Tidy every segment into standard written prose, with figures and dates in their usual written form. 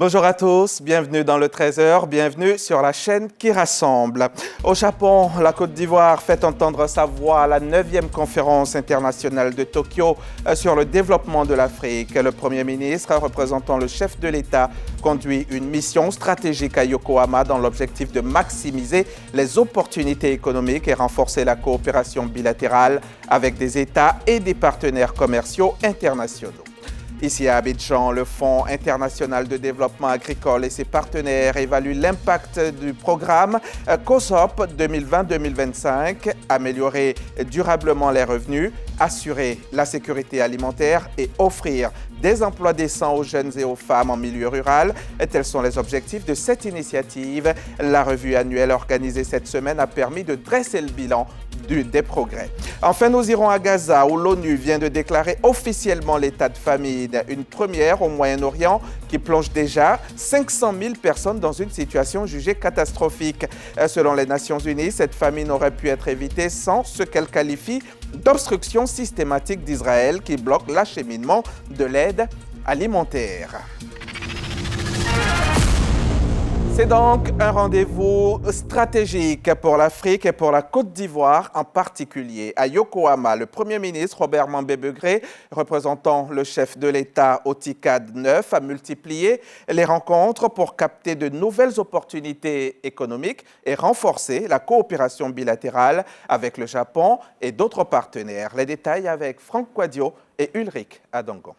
Bonjour à tous, bienvenue dans le 13h, bienvenue sur la chaîne qui rassemble. Au Japon, la Côte d'Ivoire fait entendre sa voix à la 9e conférence internationale de Tokyo sur le développement de l'Afrique. Le Premier ministre, représentant le chef de l'État, conduit une mission stratégique à Yokohama dans l'objectif de maximiser les opportunités économiques et renforcer la coopération bilatérale avec des États et des partenaires commerciaux internationaux. Ici à Abidjan, le Fonds international de développement agricole et ses partenaires évaluent l'impact du programme COSOP 2020-2025, améliorer durablement les revenus, assurer la sécurité alimentaire et offrir des emplois décents aux jeunes et aux femmes en milieu rural. Tels sont les objectifs de cette initiative. La revue annuelle organisée cette semaine a permis de dresser le bilan des progrès. Enfin, nous irons à Gaza, où l'ONU vient de déclarer officiellement l'état de famine, une première au Moyen-Orient qui plonge déjà 500 000 personnes dans une situation jugée catastrophique. Selon les Nations Unies, cette famine aurait pu être évitée sans ce qu'elle qualifie d'obstruction systématique d'Israël qui bloque l'acheminement de l'aide alimentaire. C'est donc un rendez-vous stratégique pour l'Afrique et pour la Côte d'Ivoire en particulier. À Yokohama, le Premier ministre Robert Mambébegré, représentant le chef de l'État au TICAD 9, a multiplié les rencontres pour capter de nouvelles opportunités économiques et renforcer la coopération bilatérale avec le Japon et d'autres partenaires. Les détails avec Franck Quadio et Ulrich Adongon.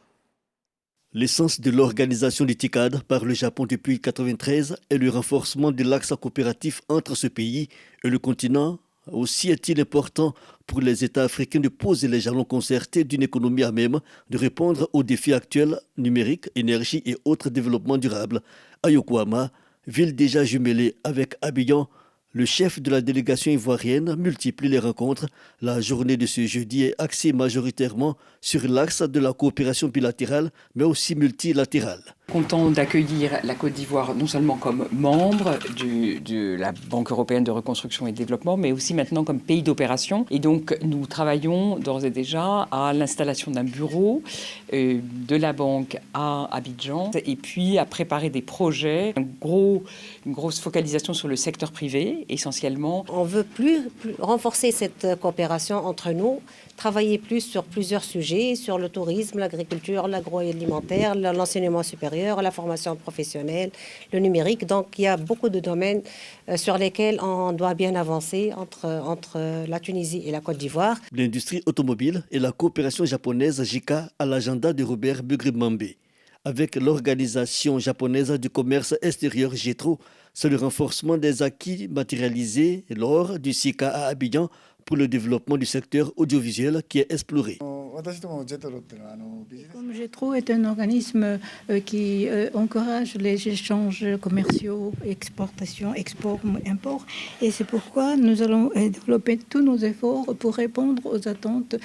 L'essence de l'organisation du TICAD par le Japon depuis 1993 est le renforcement de l'axe coopératif entre ce pays et le continent. Aussi est-il important pour les États africains de poser les jalons concertés d'une économie à même de répondre aux défis actuels numériques, énergie et autres développements durables. À Yokohama, ville déjà jumelée avec Abidjan, le chef de la délégation ivoirienne multiplie les rencontres. La journée de ce jeudi est axée majoritairement sur l'axe de la coopération bilatérale, mais aussi multilatérale. Content d'accueillir la Côte d'Ivoire non seulement comme membre de la Banque européenne de reconstruction et de développement, mais aussi maintenant comme pays d'opération. Et donc nous travaillons d'ores et déjà à l'installation d'un bureau de la banque à Abidjan et puis à préparer des projets, une grosse focalisation sur le secteur privé essentiellement. On veut plus renforcer cette coopération entre nous, travailler plus sur plusieurs sujets, sur le tourisme, l'agriculture, l'agroalimentaire, l'enseignement supérieur, la formation professionnelle, le numérique. Donc il y a beaucoup de domaines sur lesquels on doit bien avancer entre la Tunisie et la Côte d'Ivoire. L'industrie automobile et la coopération japonaise JICA à l'agenda de Robert Begré-Mambé. Avec l'Organisation japonaise du commerce extérieur JETRO, c'est le renforcement des acquis matérialisés lors du SICA à Abidjan pour le développement du secteur audiovisuel qui est exploré. Comme JETRO est un organisme qui encourage les échanges commerciaux, exportation, export, import, et c'est pourquoi nous allons développer tous nos efforts pour répondre aux attentes.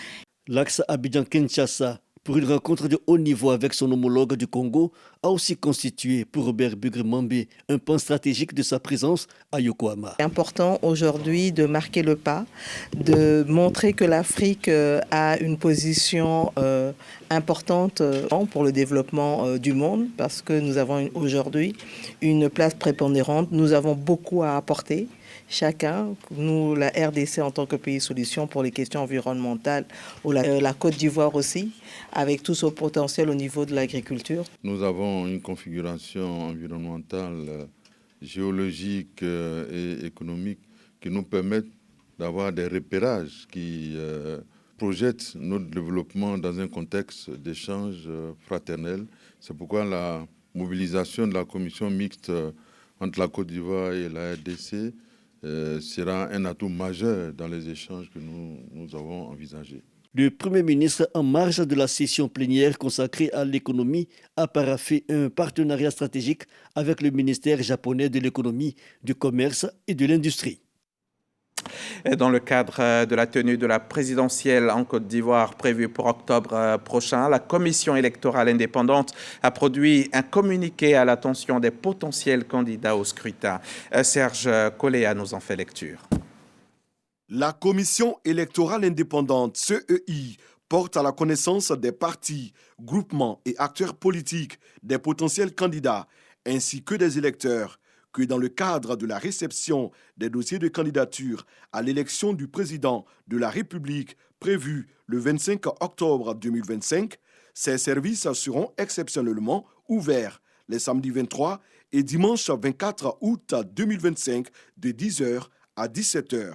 L'axe Abidjan-Kinshasa, pour une rencontre de haut niveau avec son homologue du Congo, a aussi constitué pour Robert Begré-Mambé un pan stratégique de sa présence à Yokohama. C'est important aujourd'hui de marquer le pas, de montrer que l'Afrique a une position importante pour le développement du monde, parce que nous avons aujourd'hui une place prépondérante, nous avons beaucoup à apporter. Chacun, nous, la RDC en tant que pays solution pour les questions environnementales, ou la Côte d'Ivoire aussi, avec tout son potentiel au niveau de l'agriculture. Nous avons une configuration environnementale, géologique et économique qui nous permettent d'avoir des repérages qui projettent notre développement dans un contexte d'échange fraternel. C'est pourquoi la mobilisation de la commission mixte entre la Côte d'Ivoire et la RDC sera un atout majeur dans les échanges que nous avons envisagés. Le Premier ministre, en marge de la session plénière consacrée à l'économie, a paraphé un partenariat stratégique avec le ministère japonais de l'économie, du commerce et de l'industrie. Dans le cadre de la tenue de la présidentielle en Côte d'Ivoire prévue pour octobre prochain, la commission électorale indépendante a produit un communiqué à l'attention des potentiels candidats au scrutin. Serge Coléa nous en fait lecture. La commission électorale indépendante, CEI, porte à la connaissance des partis, groupements et acteurs politiques des potentiels candidats ainsi que des électeurs, que dans le cadre de la réception des dossiers de candidature à l'élection du président de la République prévue le 25 octobre 2025, ces services seront exceptionnellement ouverts les samedis 23 et dimanche 24 août 2025 de 10h à 17h.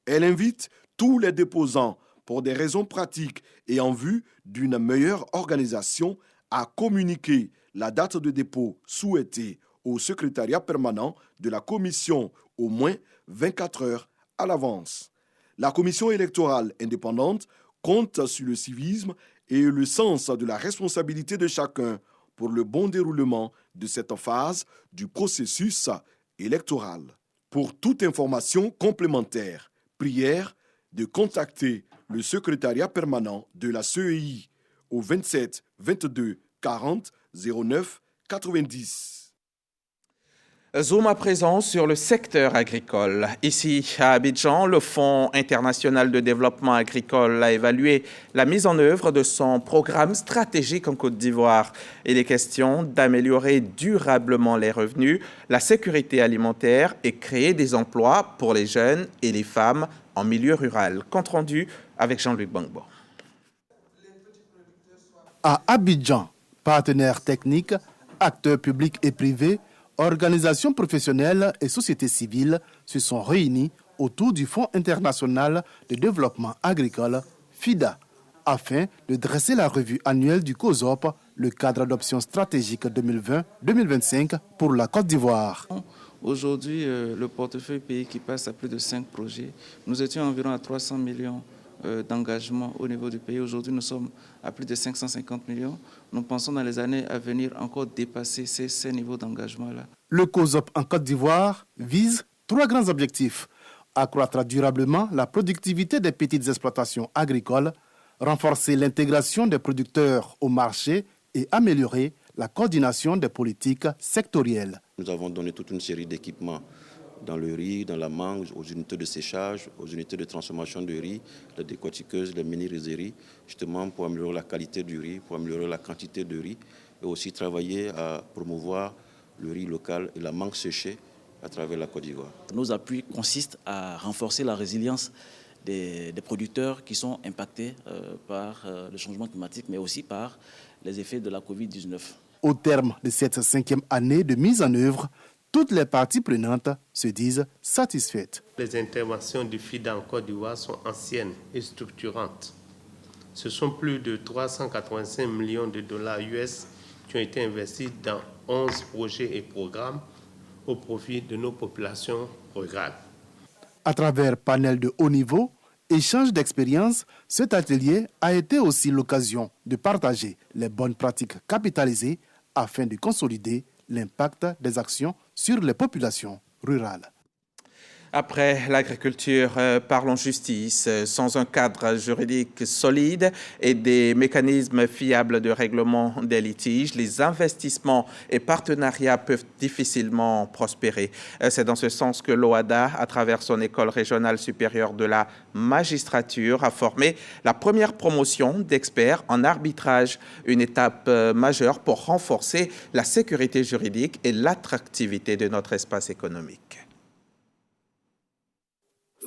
Elle invite tous les déposants, pour des raisons pratiques et en vue d'une meilleure organisation, à communiquer la date de dépôt souhaitée au secrétariat permanent de la commission au moins 24 heures à l'avance. La commission électorale indépendante compte sur le civisme et le sens de la responsabilité de chacun pour le bon déroulement de cette phase du processus électoral. Pour toute information complémentaire, prière de contacter le secrétariat permanent de la CEI au 27 22 40 09 90. Zoom à présent sur le secteur agricole. Ici, à Abidjan, le Fonds international de développement agricole a évalué la mise en œuvre de son programme stratégique en Côte d'Ivoire. Il est question d'améliorer durablement les revenus, la sécurité alimentaire et créer des emplois pour les jeunes et les femmes en milieu rural. Compte rendu avec Jean-Luc Bangbo. À Abidjan, partenaires techniques, acteurs publics et privés, organisations professionnelles et sociétés civiles se sont réunis autour du Fonds international de développement agricole, FIDA, afin de dresser la revue annuelle du COSOP, le cadre d'options stratégiques 2020-2025 pour la Côte d'Ivoire. Aujourd'hui, le portefeuille pays qui passe à plus de 5 projets. Nous étions environ à 300 millions d'engagement au niveau du pays. Aujourd'hui, nous sommes à plus de 550 millions. Nous pensons dans les années à venir encore dépasser ces niveaux d'engagement-là. Le COSOP en Côte d'Ivoire vise 3 grands objectifs. Accroître durablement la productivité des petites exploitations agricoles, renforcer l'intégration des producteurs au marché et améliorer la coordination des politiques sectorielles. Nous avons donné toute une série d'équipements dans le riz, dans la mangue, aux unités de séchage, aux unités de transformation de riz, les décortiqueuses, les mini-rizeries, justement pour améliorer la qualité du riz, pour améliorer la quantité de riz et aussi travailler à promouvoir le riz local et la mangue séchée à travers la Côte d'Ivoire. Nos appuis consistent à renforcer la résilience des producteurs qui sont impactés par le changement climatique, mais aussi par les effets de la Covid-19. Au terme de cette 5e année de mise en œuvre, toutes les parties prenantes se disent satisfaites. Les interventions du FIDA en Côte d'Ivoire sont anciennes et structurantes. Ce sont plus de 385 millions de dollars US qui ont été investis dans 11 projets et programmes au profit de nos populations rurales. À travers panel de haut niveau, échange d'expériences, cet atelier a été aussi l'occasion de partager les bonnes pratiques capitalisées afin de consolider l'impact des actions sur les populations rurales. Après l'agriculture, parlons justice. Sans un cadre juridique solide et des mécanismes fiables de règlement des litiges, les investissements et partenariats peuvent difficilement prospérer. C'est dans ce sens que l'OADA, à travers son école régionale supérieure de la magistrature, a formé la première promotion d'experts en arbitrage, une étape majeure pour renforcer la sécurité juridique et l'attractivité de notre espace économique.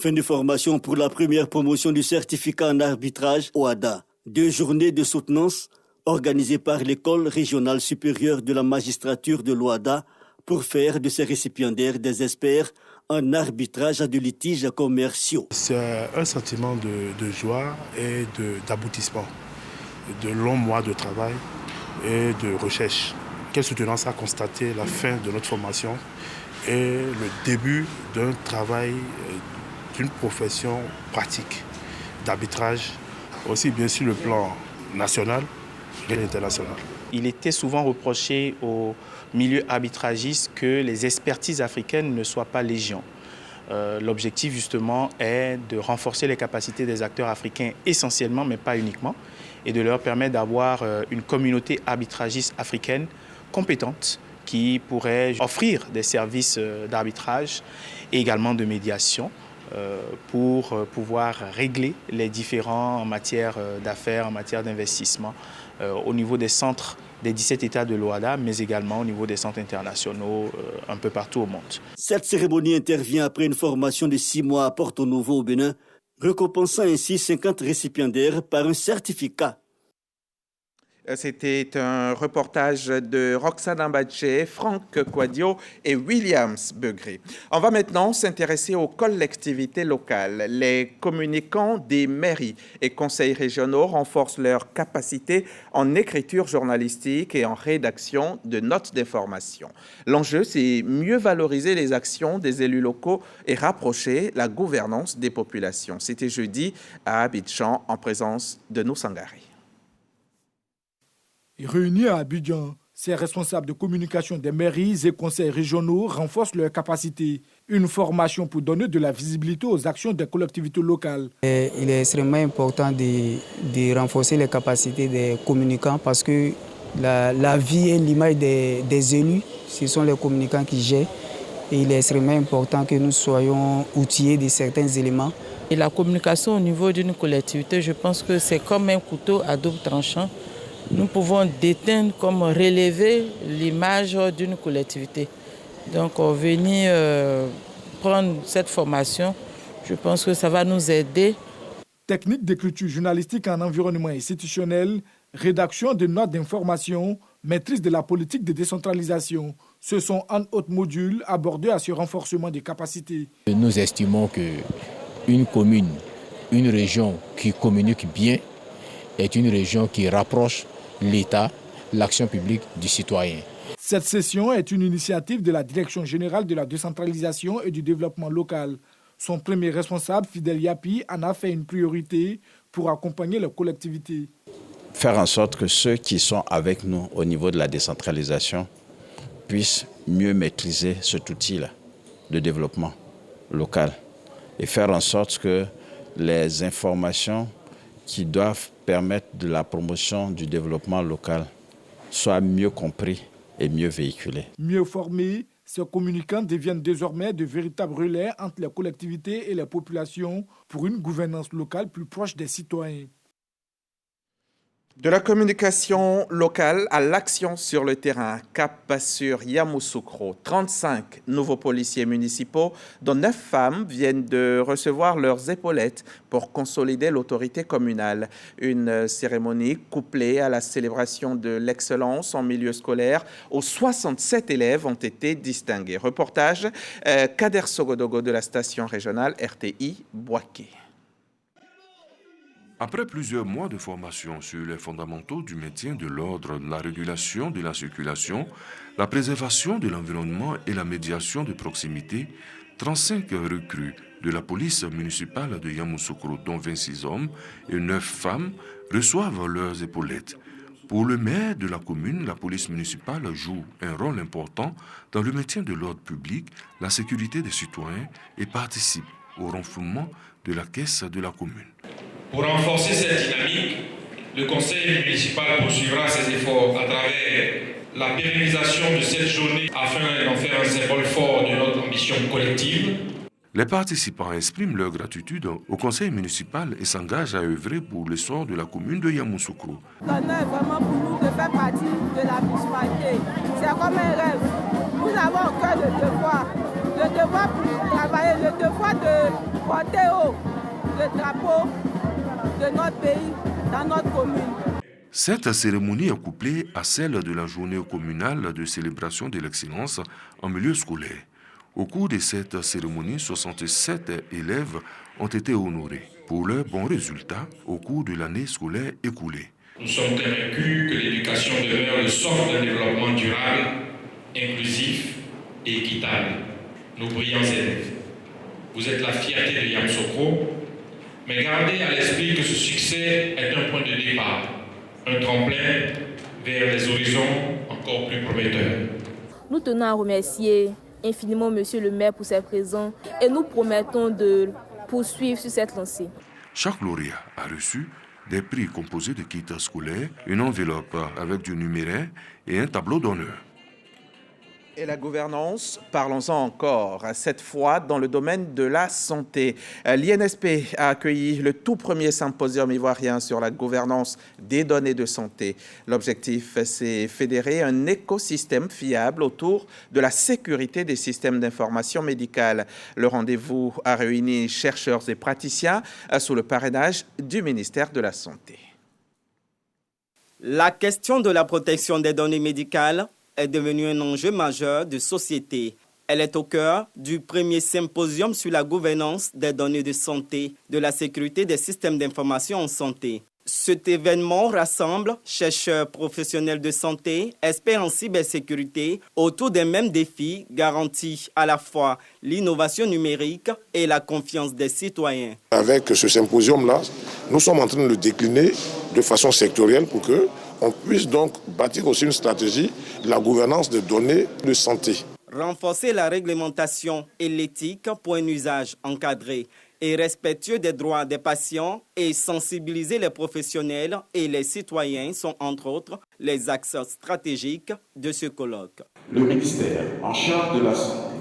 Fin de formation pour la première promotion du certificat en arbitrage OADA. 2 journées de soutenance organisées par l'École régionale supérieure de la magistrature de l'OADA pour faire de ces récipiendaires des experts en arbitrage de litiges commerciaux. C'est un sentiment de joie et d'aboutissement, de longs mois de travail et de recherche. Quelle soutenance a constaté la fin de notre formation et le début d'un travail d'une profession pratique d'arbitrage, aussi bien sur le plan national que international. Il était souvent reproché au milieu arbitragiste que les expertises africaines ne soient pas légion. L'objectif justement est de renforcer les capacités des acteurs africains essentiellement, mais pas uniquement, et de leur permettre d'avoir une communauté arbitragiste africaine compétente qui pourrait offrir des services d'arbitrage et également de médiation pour pouvoir régler les différends en matière d'affaires, en matière d'investissement au niveau des centres des 17 États de l'OHADA, mais également au niveau des centres internationaux un peu partout au monde. Cette cérémonie intervient après une formation de 6 mois à Porto Novo au Bénin, récompensant ainsi 50 récipiendaires par un certificat. C'était un reportage de Roxane Ambaché, Franck Quadio et Williams Begré. On va maintenant s'intéresser aux collectivités locales. Les communicants des mairies et conseils régionaux renforcent leur capacité en écriture journalistique et en rédaction de notes d'information. L'enjeu, c'est mieux valoriser les actions des élus locaux et rapprocher la gouvernance des populations. C'était jeudi à Abidjan en présence de nos Sangaré. Réunis à Abidjan, ces responsables de communication des mairies et conseils régionaux renforcent leurs capacités. Une formation pour donner de la visibilité aux actions des collectivités locales. Il est extrêmement important de renforcer les capacités des communicants parce que la vie et l'image des élus, ce sont les communicants qui gèrent. Et il est extrêmement important que nous soyons outillés de certains éléments. Et la communication au niveau d'une collectivité, je pense que c'est comme un couteau à double tranchant. Nous pouvons déteindre comme relever l'image d'une collectivité. Donc, venir prendre cette formation, je pense que ça va nous aider. Technique d'écriture journalistique en environnement institutionnel, rédaction de notes d'information, maîtrise de la politique de décentralisation. Ce sont en autres modules abordés à ce renforcement des capacités. Nous estimons qu'une commune, une région qui communique bien est une région qui rapproche l'État, l'action publique du citoyen. Cette session est une initiative de la Direction générale de la décentralisation et du développement local. Son premier responsable, Fidel Yapi, en a fait une priorité pour accompagner les collectivités. Faire en sorte que ceux qui sont avec nous au niveau de la décentralisation puissent mieux maîtriser cet outil-là de développement local et faire en sorte que les informations qui doivent permettre de la promotion du développement local soient mieux compris et mieux véhiculés. Mieux formés, ces communicants deviennent désormais de véritables relais entre les collectivités et les populations pour une gouvernance locale plus proche des citoyens. De la communication locale à l'action sur le terrain, cap sur Yamoussoukro. 35 nouveaux policiers municipaux, dont 9 femmes, viennent de recevoir leurs épaulettes pour consolider l'autorité communale. Une cérémonie couplée à la célébration de l'excellence en milieu scolaire où 67 élèves ont été distingués. Reportage Kader Sogodogo de la station régionale RTI Boaké. Après plusieurs mois de formation sur les fondamentaux du maintien de l'ordre, la régulation de la circulation, la préservation de l'environnement et la médiation de proximité, 35 recrues de la police municipale de Yamoussoukro, dont 26 hommes et 9 femmes, reçoivent leurs épaulettes. Pour le maire de la commune, la police municipale joue un rôle important dans le maintien de l'ordre public, la sécurité des citoyens et participe au renflouement de la caisse de la commune. Pour renforcer cette dynamique, le conseil municipal poursuivra ses efforts à travers la pérennisation de cette journée afin d'en faire un symbole fort de notre ambition collective. Les participants expriment leur gratitude au conseil municipal et s'engagent à œuvrer pour l'essor de la commune de Yamoussoukro. L'honneur est vraiment pour nous de faire partie de la municipalité. C'est comme un rêve. Nous avons au cœur le devoir pour travailler, le devoir de porter haut le drapeau de notre pays, dans notre commune. Cette cérémonie est couplée à celle de la journée communale de célébration de l'excellence en milieu scolaire. Au cours de cette cérémonie, 67 élèves ont été honorés pour leurs bons résultats au cours de l'année scolaire écoulée. Nous sommes convaincus que l'éducation demeure le socle d'un développement durable, inclusif et équitable. Nos brillants élèves, vous êtes la fierté de Yamoussoukro, mais gardez à l'esprit que ce succès est un point de départ, un tremplin vers des horizons encore plus prometteurs. Nous tenons à remercier infiniment Monsieur le maire pour ses présents et nous promettons de poursuivre sur cette lancée. Chaque lauréat a reçu des prix composés de kits scolaires, une enveloppe avec du numéraire et un tableau d'honneur. Et la gouvernance, parlons-en encore, cette fois dans le domaine de la santé. L'INSP a accueilli le tout premier symposium ivoirien sur la gouvernance des données de santé. L'objectif, c'est fédérer un écosystème fiable autour de la sécurité des systèmes d'information médicale. Le rendez-vous a réuni chercheurs et praticiens sous le parrainage du ministère de la Santé. La question de la protection des données médicales est devenue un enjeu majeur de société. Elle est au cœur du premier symposium sur la gouvernance des données de santé, de la sécurité des systèmes d'information en santé. Cet événement rassemble chercheurs professionnels de santé, experts en cybersécurité, autour des mêmes défis garantis à la fois l'innovation numérique et la confiance des citoyens. Avec ce symposium-là, nous sommes en train de le décliner de façon sectorielle pour qu'on puisse donc bâtir aussi une stratégie de la gouvernance des données de santé. Renforcer la réglementation et l'éthique pour un usage encadré et respectueux des droits des patients et sensibiliser les professionnels et les citoyens sont entre autres les axes stratégiques de ce colloque. Le ministère en charge de la santé,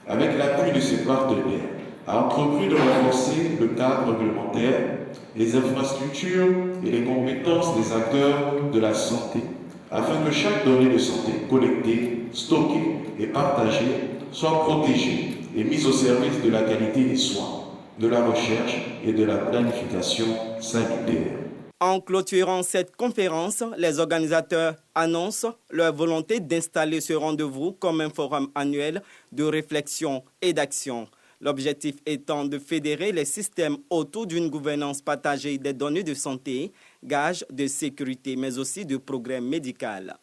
avec l'appui de ses partenaires, a entrepris de renforcer le cadre réglementaire, les infrastructures et les compétences des acteurs de la santé, afin que chaque donnée de santé collectée, stockée et partagée soit protégée et mise au service de la qualité des soins, de la recherche et de la planification sanitaire. En clôturant cette conférence, les organisateurs annoncent leur volonté d'installer ce rendez-vous comme un forum annuel de réflexion et d'action. L'objectif étant de fédérer les systèmes autour d'une gouvernance partagée des données de santé, gage de sécurité, mais aussi de progrès médical.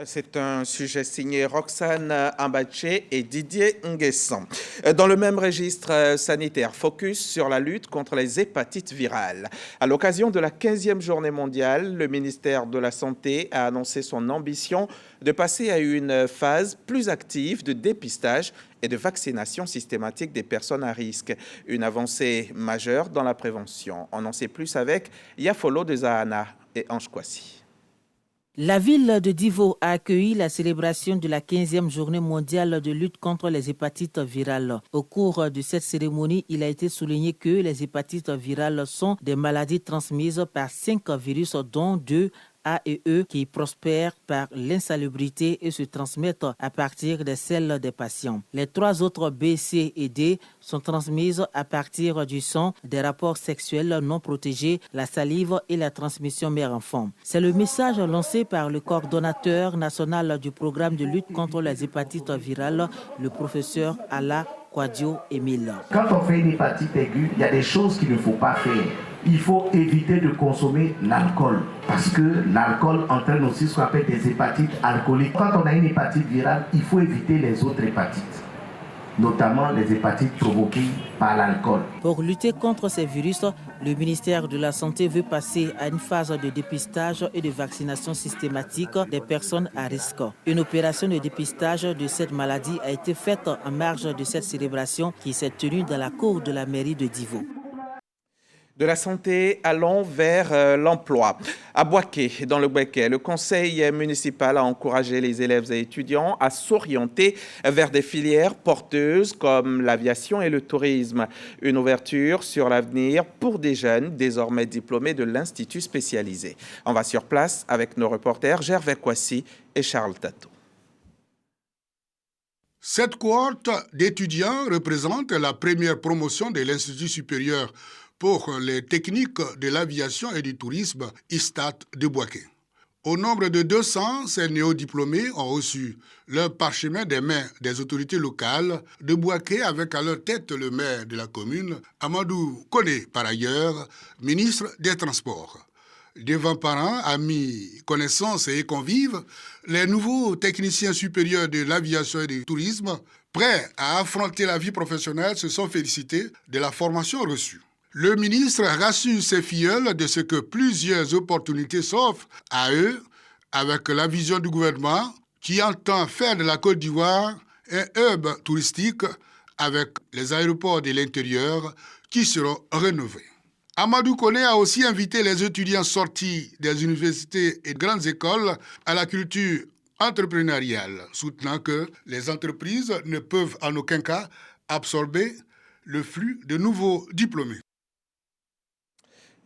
C'est un sujet signé Roxane Ambaché et Didier Nguessan. Dans le même registre sanitaire, focus sur la lutte contre les hépatites virales. À l'occasion de la 15e journée mondiale, le ministère de la Santé a annoncé son ambition de passer à une phase plus active de dépistage et de vaccination systématique des personnes à risque. Une avancée majeure dans la prévention. On en sait plus avec Yafolo de Zahana et Ange Kwasi. La ville de Divo a accueilli la célébration de la 15e journée mondiale de lutte contre les hépatites virales. Au cours de cette cérémonie, il a été souligné que les hépatites virales sont des maladies transmises par 5 virus, dont 2 A et E qui prospèrent par l'insalubrité et se transmettent à partir des selles des patients. Les 3 autres B, C et D sont transmises à partir du sang, des rapports sexuels non protégés, la salive et la transmission mère-enfant. C'est le message lancé par le coordonnateur national du programme de lutte contre les hépatites virales, le professeur Ala Kwadio Emile. Quand on fait une hépatite aiguë, il y a des choses qu'il ne faut pas faire. Il faut éviter de consommer l'alcool parce que l'alcool entraîne aussi ce qu'on appelle des hépatites alcooliques. Quand on a une hépatite virale, il faut éviter les autres hépatites, notamment les hépatites provoquées par l'alcool. Pour lutter contre ces virus, le ministère de la Santé veut passer à une phase de dépistage et de vaccination systématique des personnes à risque. Une opération de dépistage de cette maladie a été faite en marge de cette célébration qui s'est tenue dans la cour de la mairie de Divo. De la santé, allons vers l'emploi. À Boaké, dans le Béquet, le conseil municipal a encouragé les élèves et étudiants à s'orienter vers des filières porteuses comme l'aviation et le tourisme. Une ouverture sur l'avenir pour des jeunes désormais diplômés de l'Institut spécialisé. On va sur place avec nos reporters Gervais Kwasi et Charles Tato. Cette cohorte d'étudiants représente la première promotion de l'Institut supérieur pour les techniques de l'aviation et du tourisme ISTAT de Boaké. Au nombre de 200, ces néo-diplômés ont reçu leur parchemin des mains des autorités locales de Boaké avec à leur tête le maire de la commune, Amadou Koné, par ailleurs, ministre des Transports. Devant parents, amis, connaissances et convives, les nouveaux techniciens supérieurs de l'aviation et du tourisme, prêts à affronter la vie professionnelle, se sont félicités de la formation reçue. Le ministre rassure ses filleuls de ce que plusieurs opportunités s'offrent à eux avec la vision du gouvernement qui entend faire de la Côte d'Ivoire un hub touristique avec les aéroports de l'intérieur qui seront rénovés. Amadou Koné a aussi invité les étudiants sortis des universités et grandes écoles à la culture entrepreneuriale, soutenant que les entreprises ne peuvent en aucun cas absorber le flux de nouveaux diplômés.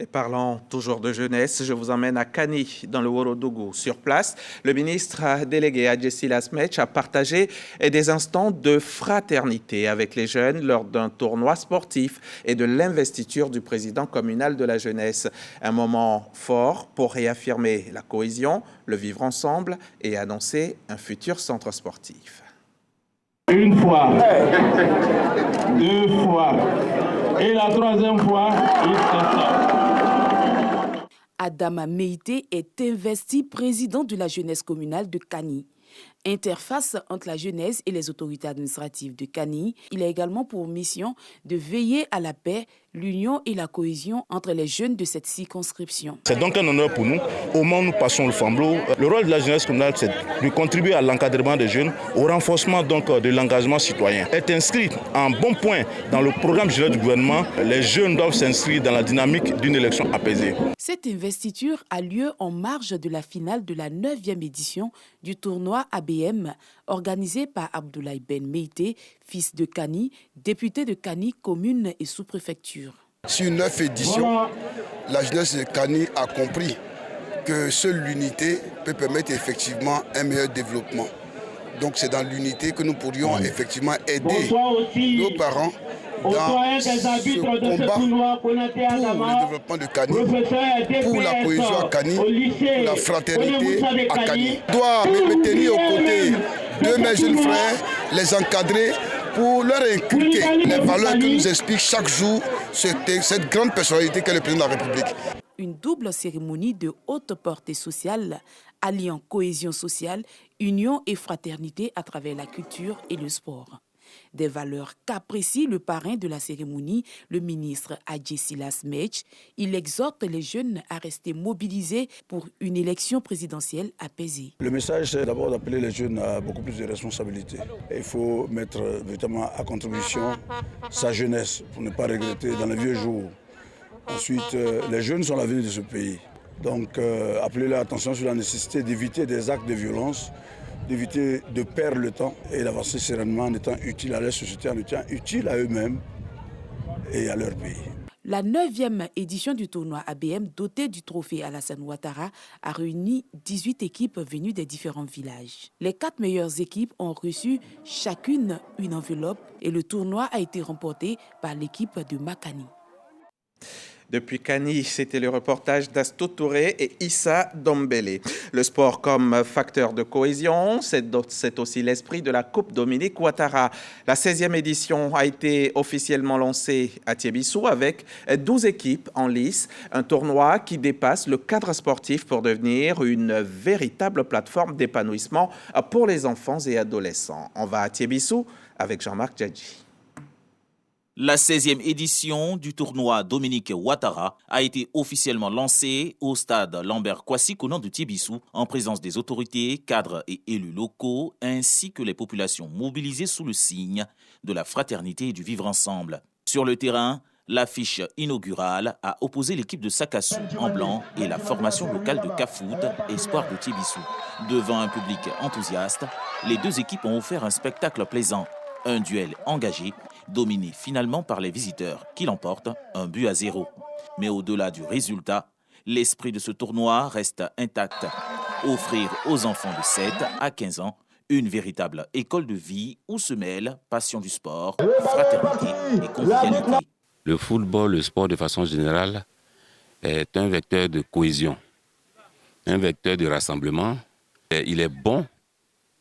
Et parlant toujours de jeunesse, je vous emmène à Kani, dans le Ourodougou. Sur place, le ministre délégué Adji Silas Metch a partagé des instants de fraternité avec les jeunes lors d'un tournoi sportif et de l'investiture du président communal de la jeunesse. Un moment fort pour réaffirmer la cohésion, le vivre ensemble et annoncer un futur centre sportif. Une fois, deux fois, et la troisième fois, il s'installe. Adama Meïté est investi président de la jeunesse communale de Kani. Interface entre la jeunesse et les autorités administratives de Kani, il a également pour mission de veiller à la paix, l'union et la cohésion entre les jeunes de cette circonscription. C'est donc un honneur pour nous. Au moment où nous passons le flambeau, le rôle de la jeunesse communale, c'est de contribuer à l'encadrement des jeunes, au renforcement donc de l'engagement citoyen. Est inscrit en bon point dans le programme général du gouvernement, les jeunes doivent s'inscrire dans la dynamique d'une élection apaisée. Cette investiture a lieu en marge de la finale de la 9e édition du tournoi ABM, organisé par Abdoulaye Ben Meïté, fils de Kani, député de Kani, commune et sous-préfecture. Sur 9 éditions, la jeunesse de Kani a compris que seule l'unité peut permettre effectivement un meilleur développement. Donc c'est dans l'unité que nous pourrions effectivement aider nos parents dans ce combat pour le développement de Kani, pour la cohésion à Kani, pour la fraternité à Kani. On doit me tenir aux côtés de mes jeunes frères, les encadrer pour leur inculquer les valeurs que nous explique chaque jour cette grande personnalité qu'est le président de la République. Une double cérémonie de haute portée sociale, alliant cohésion sociale, union et fraternité à travers la culture et le sport. Des valeurs qu'apprécie le parrain de la cérémonie, le ministre Adji Silas Metch. Il exhorte les jeunes à rester mobilisés pour une élection présidentielle apaisée. Le message, c'est d'abord d'appeler les jeunes à beaucoup plus de responsabilités. Il faut mettre véritablement à contribution sa jeunesse pour ne pas regretter dans les vieux jours. Ensuite, les jeunes sont l'avenir de ce pays. Donc, appeler leur attention sur la nécessité d'éviter des actes de violence, d'éviter de perdre le temps et d'avancer sereinement en étant utile à la société, en étant utile à eux-mêmes et à leur pays. La 9e édition du tournoi ABM, doté du trophée Alassane Ouattara, a réuni 18 équipes venues des différents villages. Les 4 meilleures équipes ont reçu chacune une enveloppe et le tournoi a été remporté par l'équipe de Makani. Depuis Kani, c'était le reportage d'Astou Touré et Issa Dombele. Le sport comme facteur de cohésion, c'est aussi l'esprit de la Coupe Dominique Ouattara. La 16e édition a été officiellement lancée à Thiébissou avec 12 équipes en lice. Un tournoi qui dépasse le cadre sportif pour devenir une véritable plateforme d'épanouissement pour les enfants et adolescents. On va à Thiébissou avec Jean-Marc Djadji. La 16e édition du tournoi Dominique Ouattara a été officiellement lancée au stade Lambert Kouassi au nom de Thiébissou en présence des autorités, cadres et élus locaux ainsi que les populations mobilisées sous le signe de la fraternité et du vivre ensemble. Sur le terrain, l'affiche inaugurale a opposé l'équipe de Sakassou en blanc et la formation locale de Kafoud, espoir de Thiébissou. Devant un public enthousiaste, les deux équipes ont offert un spectacle plaisant. Un duel engagé, dominé finalement par les visiteurs qui l'emportent 1-0. Mais au-delà du résultat, l'esprit de ce tournoi reste intact. Offrir aux enfants de 7 à 15 ans une véritable école de vie où se mêlent passion du sport, fraternité et convivialité. Le football, le sport de façon générale, est un vecteur de cohésion, un vecteur de rassemblement. Et il est bon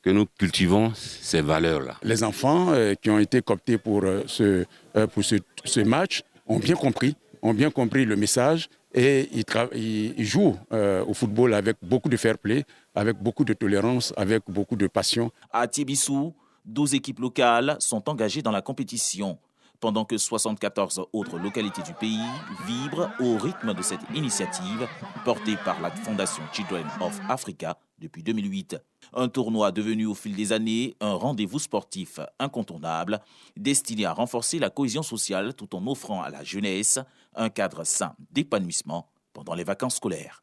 que nous cultivons ces valeurs-là. Les enfants qui ont été cooptés pour ce match ont bien compris le message et ils jouent au football avec beaucoup de fair play, avec beaucoup de tolérance, avec beaucoup de passion. À Thiébissou, 12 équipes locales sont engagées dans la compétition, pendant que 74 autres localités du pays vibrent au rythme de cette initiative portée par la Fondation Children of Africa depuis 2008. Un tournoi devenu au fil des années un rendez-vous sportif incontournable destiné à renforcer la cohésion sociale tout en offrant à la jeunesse un cadre sain d'épanouissement pendant les vacances scolaires.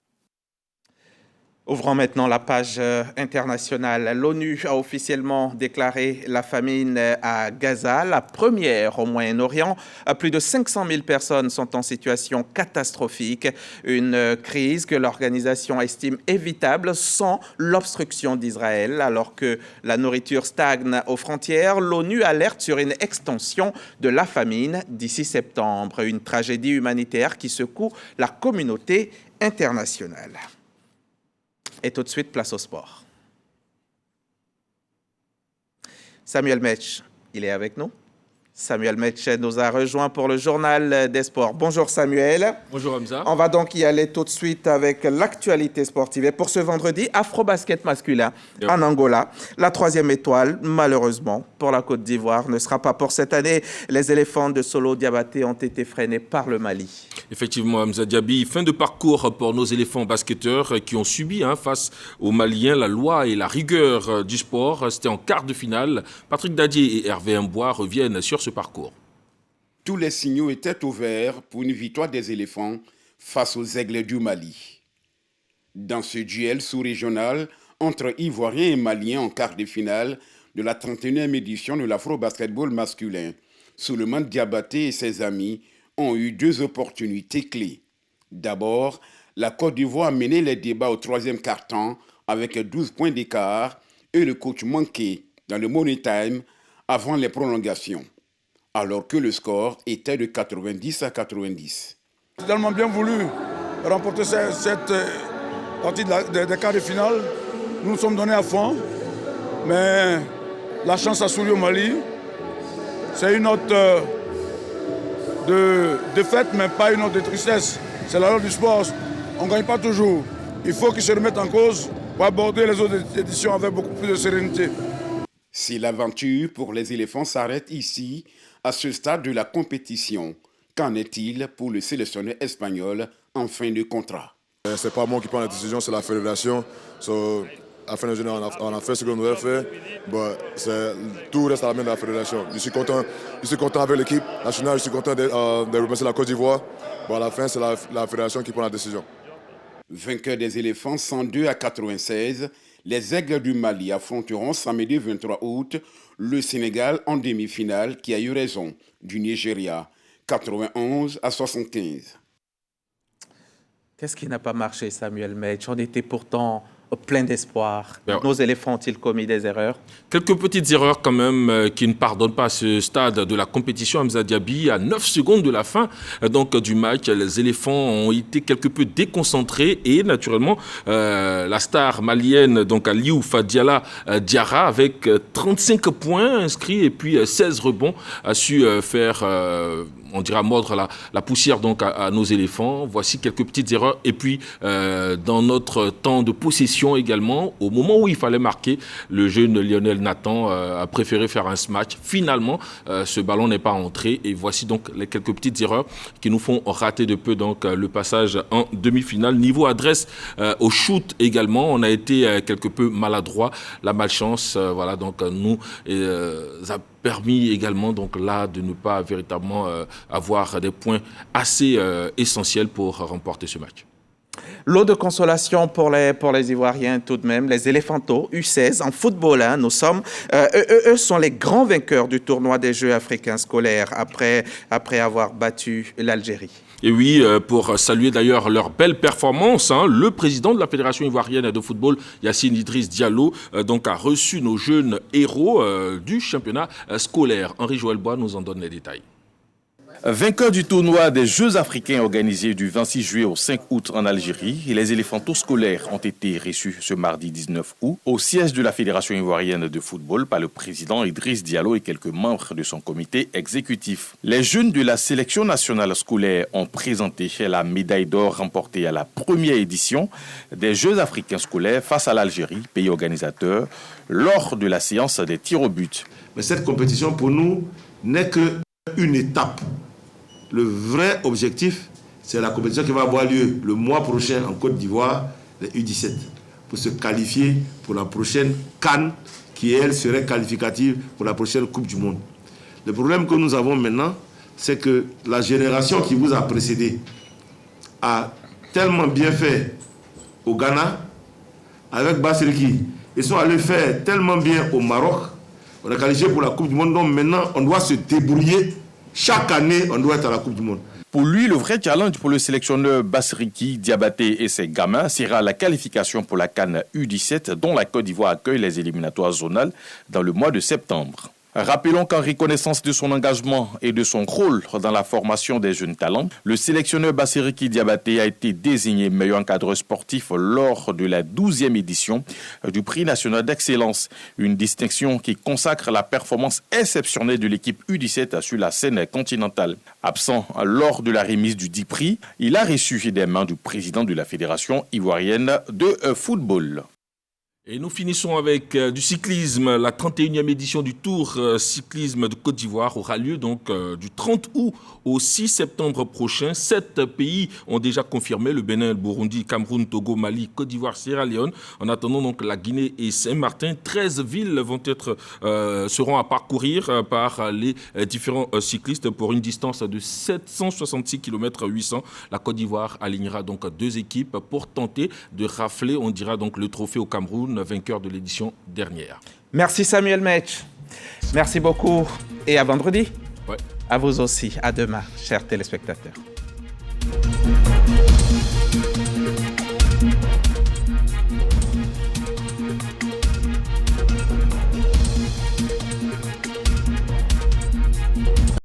Ouvrons maintenant la page internationale. L'ONU a officiellement déclaré la famine à Gaza, la première au Moyen-Orient. Plus de 500 000 personnes sont en situation catastrophique. Une crise que l'organisation estime évitable sans l'obstruction d'Israël. Alors que la nourriture stagne aux frontières, l'ONU alerte sur une extension de la famine d'ici septembre. Une tragédie humanitaire qui secoue la communauté internationale. Et tout de suite, place au sport. Samuel Metch, il est avec nous. Samuel Metch nous a rejoint pour le journal des sports. Bonjour Samuel. Bonjour Hamza. On va donc y aller tout de suite avec l'actualité sportive. Et pour ce vendredi, Afro-basket masculin en Angola. La 3e étoile, malheureusement, pour la Côte d'Ivoire, ne sera pas pour cette année. Les éléphants de Solo Diabaté ont été freinés par le Mali. Effectivement, Hamza Diaby, fin de parcours pour nos éléphants basketteurs qui ont subi face aux Maliens la loi et la rigueur du sport. C'était en quart de finale. Patrick Dadier et Hervé Imbois reviennent sur ce parcours. Tous les signaux étaient ouverts pour une victoire des éléphants face aux aigles du Mali. Dans ce duel sous-régional entre Ivoiriens et Maliens en quart de finale de la 31e édition de l'Afro-basketball masculin, Souleymane Diabaté et ses amis ont eu 2 opportunités clés. D'abord, la Côte d'Ivoire a mené les débats au 3e quart-temps avec 12 points d'écart et le coach manqué dans le money time avant les prolongations, alors que le score était de 90-90. J'ai tellement bien voulu remporter cette partie des quarts de finale. Nous nous sommes donnés à fond, mais la chance a souri au Mali. C'est une note de défaite, mais pas une note de tristesse. C'est la loi du sport. On ne gagne pas toujours. Il faut qu'ils se remettent en cause pour aborder les autres éditions avec beaucoup plus de sérénité. Si l'aventure pour les éléphants s'arrête ici, à ce stade de la compétition, qu'en est-il pour le sélectionneur espagnol en fin de contrat? Ce n'est pas moi qui prends la décision, c'est la fédération. À la fin de journée, on a fait ce qu'on devait faire. Tout reste à la main de la fédération. Je suis content avec l'équipe nationale, je suis content de remercier la Côte d'Ivoire. À la fin, c'est la fédération qui prend la décision. Vainqueur des éléphants 102-96, les Aigles du Mali affronteront samedi 23 août le Sénégal en demi-finale qui a eu raison du Nigeria, 91-75. Qu'est-ce qui n'a pas marché, Samuel Metch? On était pourtant plein d'espoir. Nos éléphants ont-ils commis des erreurs? Quelques petites erreurs quand même qui ne pardonnent pas à ce stade de la compétition. Hamza Diaby, à 9 secondes de la fin du match, les éléphants ont été quelque peu déconcentrés et naturellement la star malienne, Aliou Fadiala Diarra, avec 35 points inscrits et puis 16 rebonds, a su faire... on dira mordre la poussière à nos éléphants. Voici quelques petites erreurs. Et puis, dans notre temps de possession également, au moment où il fallait marquer, le jeune Lionel Nathan a préféré faire un smash. Finalement, ce ballon n'est pas entré. Et voici donc les quelques petites erreurs qui nous font rater de peu le passage en demi-finale. Niveau adresse au shoot également, on a été quelque peu maladroit. La malchance, nous a permis également de ne pas véritablement avoir des points assez essentiels pour remporter ce match. Lot de consolation pour les Ivoiriens tout de même, les Éléphantos U16 en football. Nous sommes, eux sont les grands vainqueurs du tournoi des Jeux africains scolaires après avoir battu l'Algérie. Et oui, pour saluer d'ailleurs leur belle performance, le président de la Fédération ivoirienne de football, Yacine Idriss Diallo, a reçu nos jeunes héros du championnat scolaire. Henri Joël Bois nous en donne les détails. Vainqueurs du tournoi des Jeux africains organisés du 26 juillet au 5 août en Algérie, les éléphantos scolaires ont été reçus ce mardi 19 août au siège de la Fédération ivoirienne de football par le président Idriss Diallo et quelques membres de son comité exécutif. Les jeunes de la sélection nationale scolaire ont présenté la médaille d'or remportée à la première édition des Jeux africains scolaires face à l'Algérie, pays organisateur, lors de la séance des tirs au but. Mais cette compétition pour nous n'est qu'une étape. Le vrai objectif, c'est la compétition qui va avoir lieu le mois prochain en Côte d'Ivoire, les U17, pour se qualifier pour la prochaine CAN, qui elle serait qualificative pour la prochaine Coupe du Monde. Le problème que nous avons maintenant, c'est que la génération qui vous a précédé a tellement bien fait au Ghana avec Bassiriki. Ils sont allés faire tellement bien au Maroc. On a qualifié pour la Coupe du Monde. Donc maintenant, on doit se débrouiller. Chaque année, on doit être à la Coupe du Monde. Pour lui, le vrai challenge pour le sélectionneur Bassiriki Diabaté et ses gamins sera la qualification pour la CAN U17 dont la Côte d'Ivoire accueille les éliminatoires zonales dans le mois de septembre. Rappelons qu'en reconnaissance de son engagement et de son rôle dans la formation des jeunes talents, le sélectionneur Bassiriki Diabaté a été désigné meilleur encadreur sportif lors de la 12e édition du Prix national d'excellence, une distinction qui consacre la performance exceptionnelle de l'équipe U17 sur la scène continentale. Absent lors de la remise du dit prix, il a reçu des mains du président de la Fédération ivoirienne de football. Et nous finissons avec du cyclisme. La 31e édition du Tour cyclisme de Côte d'Ivoire aura lieu donc du 30 août au 6 septembre prochain. 7 pays ont déjà confirmé, le Bénin, le Burundi, Cameroun, Togo, Mali, Côte d'Ivoire, Sierra Leone. En attendant donc la Guinée et Saint-Martin, 13 villes seront à parcourir par les différents cyclistes pour une distance de 766 km 800. La Côte d'Ivoire alignera donc 2 équipes pour tenter de rafler, on dira donc, le trophée au Cameroun, vainqueur de l'édition dernière. Merci Samuel Metch. Merci beaucoup et à vendredi. Ouais. À vous aussi. À demain, chers téléspectateurs.